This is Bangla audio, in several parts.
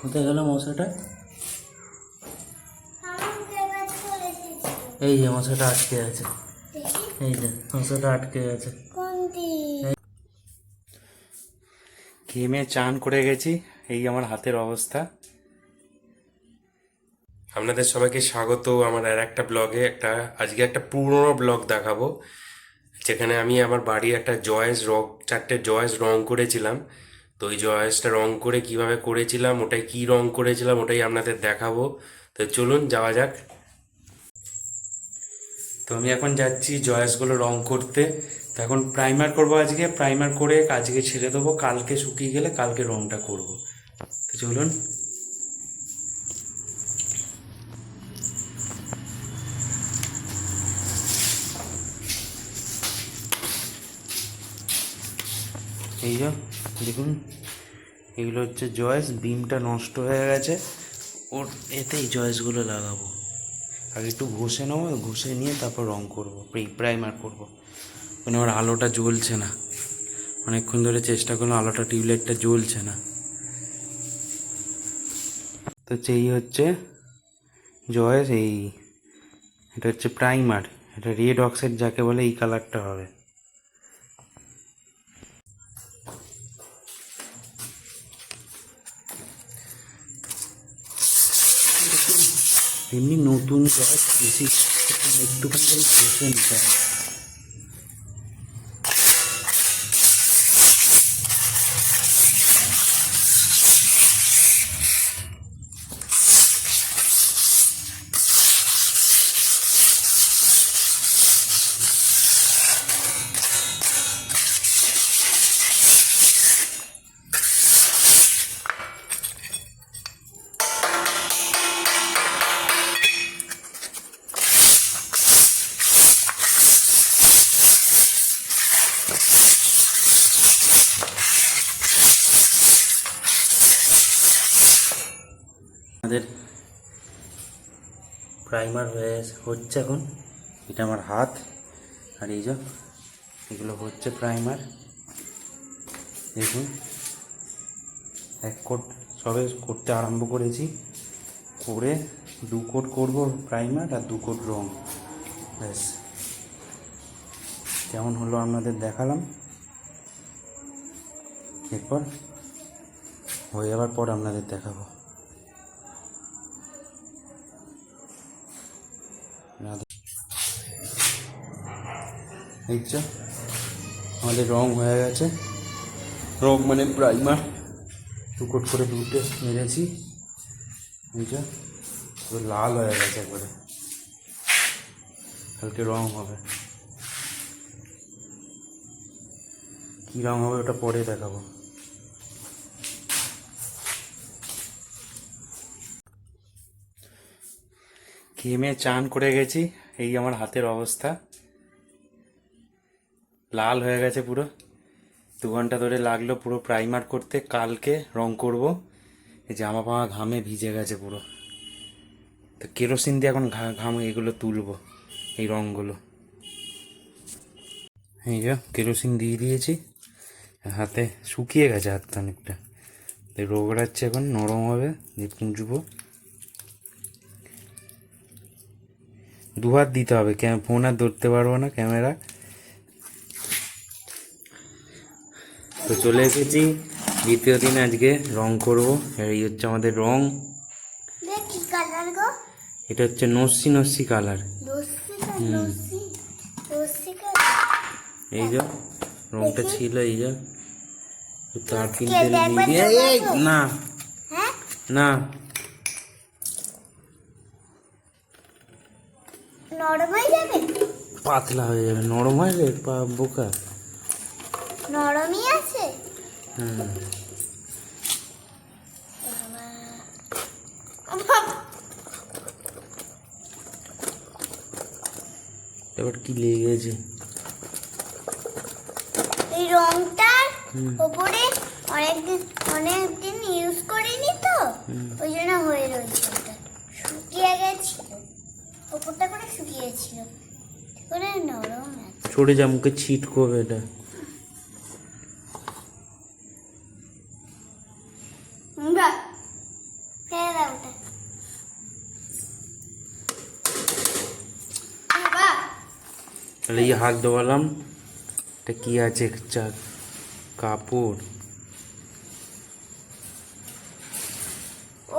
কোথায় গেল মশাটা? এই যে মশাটা আটকে আছে, এই যে মশাটা আটকে গেছে। ঘেমে চান করে গেছি, এই আমার হাতের অবস্থা। আপনাদের সবাইকে স্বাগত আমার আর একটা ব্লগে। আজকে একটা পুরনো ব্লগ দেখাবো, যেখানে আমি আমার বাড়ির একটা চারটে জয়েস রং করেছিলাম। তো ওই জয়েসটা রং করে কিভাবে করেছিলাম, ওটাই কি রং করেছিলাম ওটাই আপনাদের দেখাবো। তো চলুন যাওয়া যাক। তো আমি এখন যাচ্ছি জয়েসগুলো রং করতে। তো এখন প্রাইমার করবো, আজকে প্রাইমার করে আজকে ছেড়ে দেবো, কালকে শুকিয়ে গেলে কালকে রংটা করব। তো চলুন। এই যে দেখুন, এগুলো হচ্ছে জয়েস, বিমটা নষ্ট হয়ে গেছে, ওর এতেই জয়েসগুলো লাগাবো। আগে একটু ঘষে নেবো, ঘষে নিয়ে তারপর রং করবো, প্রাইমার করবো। মানে আমার আলোটা জ্বলছে না, অনেকক্ষণ ধরে চেষ্টা করলাম, আলোটা টিউবলাইটটা জ্বলছে না। তো এই হচ্ছে জয়েস, এটা হচ্ছে প্রাইমার, এটা রেড অক্সাইড যাকে বলে, এই কালারটা হবে। এমনি নতুন জয়েস বেশি একটুখানি ঘষে নিতে হবে। আমাদের প্রাইমার হচ্ছে এখন। এটা আমার হাত, আর এই যে এগুলো হচ্ছে প্রাইমার। দেখুন, এক কোট সবে করতে আরম্ভ করেছি, করে 2 কোট করবো প্রাইমার আর 2 কোট রং। ব্যাস, কেমন হলো আপনাদের দেখালাম। এরপর হয়ে যাওয়ার পর আপনাদের দেখাবো। এই যে আমাদের রং হয়ে গেছে, রং মানে প্রাইমার 2 কোট করে 2টে মেরেছি। এই যে লাল হয়ে গেছে একবারে, কালকে রং হবে। কী রং হবে ওটা পরে দেখাবো। ঘেমে চান করে গেছি, এই আমার হাতের অবস্থা, লাল হয়ে গেছে পুরো। 2 ঘন্টা ধরে লাগলো পুরো প্রাইমার করতে, কালকে রং করব। এই জামা পামা ঘামে ভিজে গেছে পুরো। তো কেরোসিন দিয়ে এখন ঘাম এগুলো তুলবো, এই রঙগুলো। এই যে কেরোসিন দিয়ে দিয়েছি, হাতে শুকিয়ে গেছে হাতটা অনেকটা। রোগড়াচ্ছে, এখন নরম হবে, দিয়ে পুঁজবো। 2 হাত দিতে হবে, ফোন আর ধরতে পারবো না, ক্যামেরা। তো চলে এসেছি দ্বিতীয় দিন, আজকে রং করব। এই হচ্ছে আমাদের রং। এটা হচ্ছে নস্যি কালার। এই যে রংটা ছিল, এই যে তার কিনতে না না নরম হয়ে যাবে, পাতলা হয়ে যাবে। নরম হয়ে যাবে, বোকা নরমই আছে। এবার কি লেগেছে? এই রংটার উপরে অনেকদিন ইউজ করিনি তো, ওই জন্য হয়ে রয়েছে। ওটা শুকিয়ে গেছিল, উপরটা করে শুকিয়েছিল, করে নরম আছে। সরে যা, মুখে ছিটকবে এটা। তাহলে এই হাত ধোয়ালাম, এটা কি আছে, কাপড়।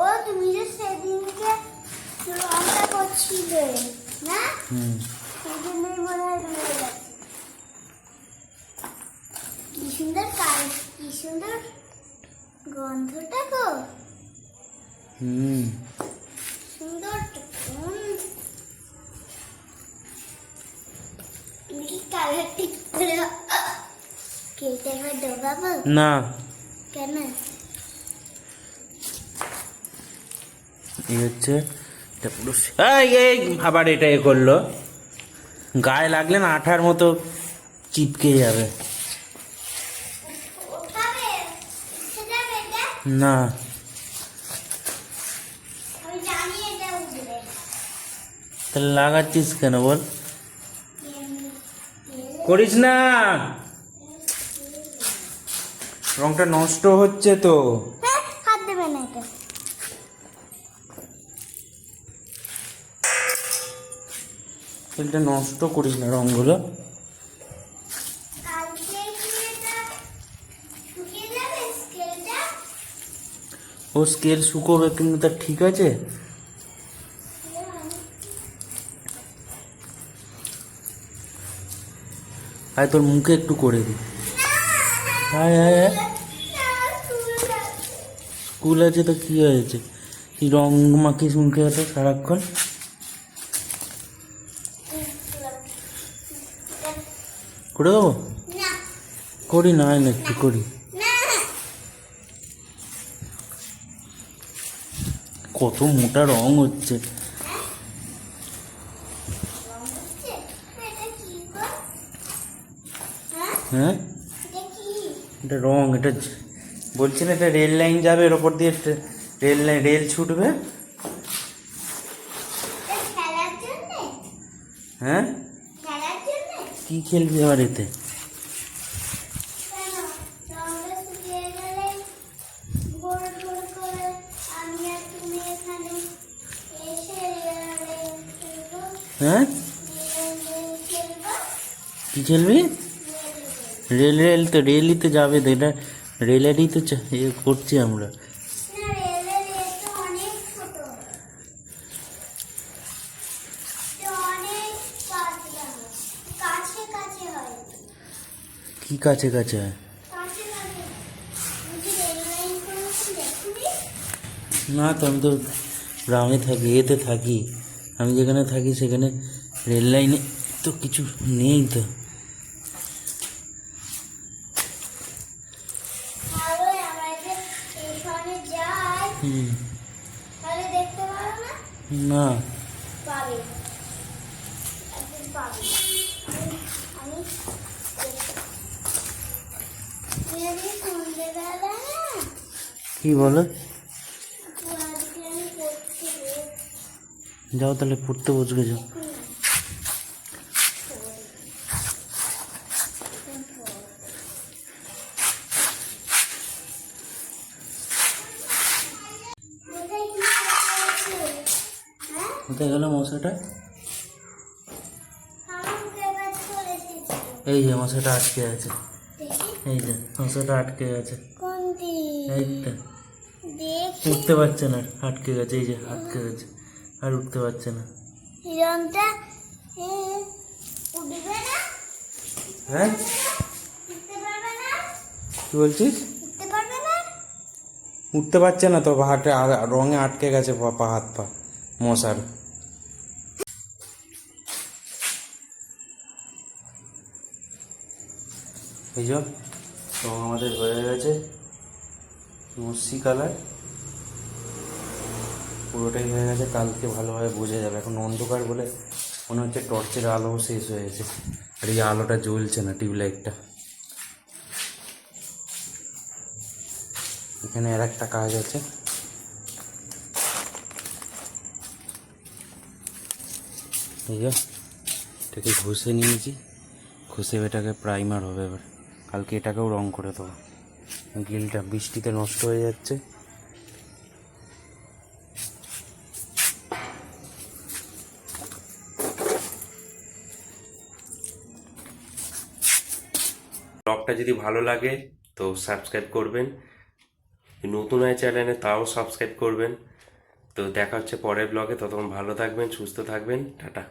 ও তুমি যে সেদিনকে রংটা করছিলে না, সেই জন্যই মনে হয় ধুয়ে গেছে। কি সুন্দর কি সুন্দর গন্ধটা গো, সুন্দর তো। তুমি কি কালার ঠিক করে কেটে একবার ডোবাবো? না, কেন? এই হচ্ছে এটা পুরো। এই আবার এটা এ করলো, গায়ে লাগলে না আঠার মতো চিপকে যাবে। ওঠাবে, উঠে যাবে এটা? না, আমি জানি এটা উঠবে। তাহলে লাগাচ্ছিস কেন বল? করিস না, রংটা নষ্ট হচ্ছে তো। হ্যাঁ, হাত দেবে না এটা। এটা নষ্ট করিস না রংগুলো। কালকে কি এটা শুকিয়ে যাবে স্কেলটা? ও স্কেল শুকোবে, কিন্তু তা ঠিক আছে। আয় তোর মুখে একটু করে দি। আয় আয় আয়, স্কুল আছে তো কি হয়েছে, কি রং মাখিস মুখে হতো সারাক্ষণ। করে দেবো, না করি না, আয় না একটু করি। না, কত মোটা রং হচ্ছে। রং হচ্ছে? এটা কি গো? হ্যাঁ, হ্যাঁ, এটা কি? এটা রং, এটা বলছি না, এটা রেল লাইন যাবে, এর ওপর দিয়ে রেল ছুটবে। এটা খেলার জন্য? হ্যাঁ, খেলার জন্য? কি খেলবি আবার এতে? কেন? রংটা শুকিয়ে গেলে গোল গোল করে আমি আর তুমি এখানে এসে খেলবো। হ্যাঁ, খেলবো। কি খেলবি? রেল তো রেলই তো যাবে তো, এটা রেলেরই তো এ করছি আমরা। না, রেলের এটা অনেক ছোট, এটা অনেক পাতলা, কাছে কাছে হয়, কি কাছে কাছে হয়? কাছে কাছে। তুমি কি রেল লাইন করেছি দেখুনি? না তো, আমি তো গ্রামে থাকি, এতে থাকি। আমি যেখানে থাকি সেখানে রেল লাইনে তো কিছু নেই তো। তাহলে আমরা যে স্টেশনে যাই তাহলে দেখতে পারো না? না, পাবে, একদিন পাবে। আমি তুই আজকে সন্ধ্যেবেলা না কি বলো? তুই আজকে আমি পড়ছি রে। যাও তাহলে পড়তে বসবে, যাও। কোথায় কি আছে? হ্যাঁ, কোথায় গেল মশাটা? আমার মুখে এবার চলে এসেছে। এই যে মশাটা আটকে আছে, দেখি এই যে মশাটা আটকে আছে, কোনটি? এই তো। দেখি উঠতে পারছে না, আটকে গেছে, এই যে আটকে গেছে, আর উঠতে পারছে না। রংটা উঠবে না, হ্যাঁ, উঠতে পারবে না, কি বলছিস? উঠতে পারবে না। উঠতে পারছে না তো, হাতে রঙে আটকে গেছে হাত পা মশার। এই যে রং আমাদের হয়ে গেছে, মসি কালার পুরোটাই হয়ে গেছে। কালকে ভালোভাবে বোঝা যাবে, এখন অন্ধকার বলে মনে হচ্ছে টর্চের আলো শেষ হয়ে গেছে, আর এই আলোটা জ্বলছে না, টিউবলাইটটা। এখানে আর একটা কাজ আছে, এই যে এটাকে ঘষে নিয়েছি, ঘষে এটাকে প্রাইমার হবে এবার। কালকে এটাকেও রং করে দেবো, গ্রিলটা বৃষ্টিতে নষ্ট হয়ে যাচ্ছে। ব্লগটা যদি ভালো লাগে তো সাবস্ক্রাইব করবেন, নতুন হয় চ্যানেলে তাও সাবস্ক্রাইব করবেন। তো দেখা হচ্ছে পরের ব্লগে, ততক্ষণ ভালো থাকবেন, সুস্থ থাকবেন, টাটা।